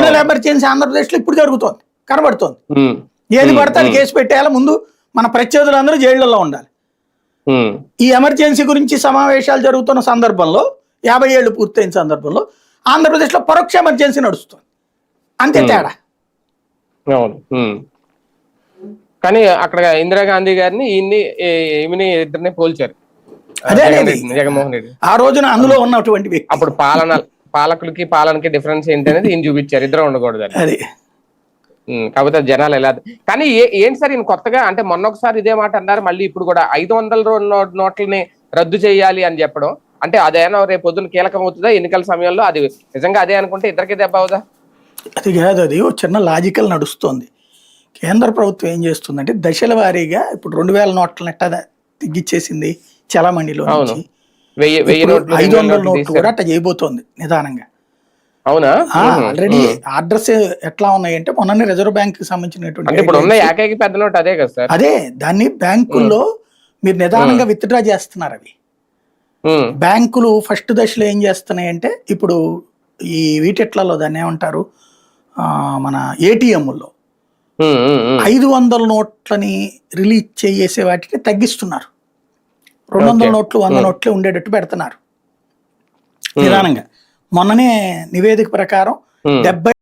National emergency ఆంధ్రప్రదేశ్లో ఇప్పుడు జరుగుతోంది, కనబడుతోంది. ఏది పడితే అది కేసు పెట్టేయాలి, ముందు మన ప్రత్యర్థులందరూ జైళ్లలో ఉండాలి. ఈ ఎమర్జెన్సీ గురించి సమావేశాలు జరుగుతున్న సందర్భంలో 50 ఏళ్లు పూర్తయిన సందర్భంలో ఆంధ్రప్రదేశ్లో పరోక్ష ఎమర్జెన్సీ నడుస్తుంది. అంతే తేడా. కానీ అక్కడ ఇందిరాగాంధీ గారిని ఈమెని ఇద్దరిని పోల్చారు. అదే జగన్మోహన్ రెడ్డి ఆ రోజున అందులో ఉన్నటువంటి వ్యక్తి. అప్పుడు పాలకులకి పాలనకి డిఫరెన్స్ ఏంటి అనేది ఈయన చూపించారు, ఇద్దరు ఉండకూడదు అది. కాకపోతే జనాలు ఎలా కానీ ఏంటి సార్ ఈయన కొత్తగా అంటే మొన్న ఒకసారి ఇదే మాట అన్నారు, మళ్ళీ ఇప్పుడు కూడా 500 నోట్లని రద్దు చేయాలి అని చెప్పడం అంటే అదేనా రేపు పొద్దున కీలకం అవుతుందా ఎన్నికల సమయంలో? అది నిజంగా అదే అనుకుంటే ఇద్దరికి దెబ్బ అవుదా? అది కాదు, అది చిన్న లాజికల్ నడుస్తుంది. కేంద్ర ప్రభుత్వం ఏం చేస్తుందంటే దశల వారీగా ఇప్పుడు 2000 నోట్లను ఎట్టా తగ్గిచ్చేసింది చలామణిలో నుంచి. 500 నోట్లు కూడా అట్లా చేయబోతోంది నిదానంగా. అవునా? ఆల్రెడీ ఆర్డర్స్ ఎట్లా ఉన్నాయంటే మొన్ననే రిజర్వ్ బ్యాంక్ కి సంబంధించినటువంటి అదే దాన్ని బ్యాంకుల్లో మీరు నిదానంగా విత్డ్రా చేస్తున్నారు. అవి బ్యాంకులు ఫస్ట్ దశలో ఏం చేస్తున్నాయంటే ఇప్పుడు ఈ వీటెట్లలో దాన్ని ఏమంటారు మన ఏటీఎంలో 500 నోట్లని రిలీజ్ చేసే వాటిని తగ్గిస్తున్నారు. 200 నోట్లు 100 నోట్లే ఉండేటట్టు పెడుతున్నారు నిదానంగా. మొన్ననే నివేదిక ప్రకారం 70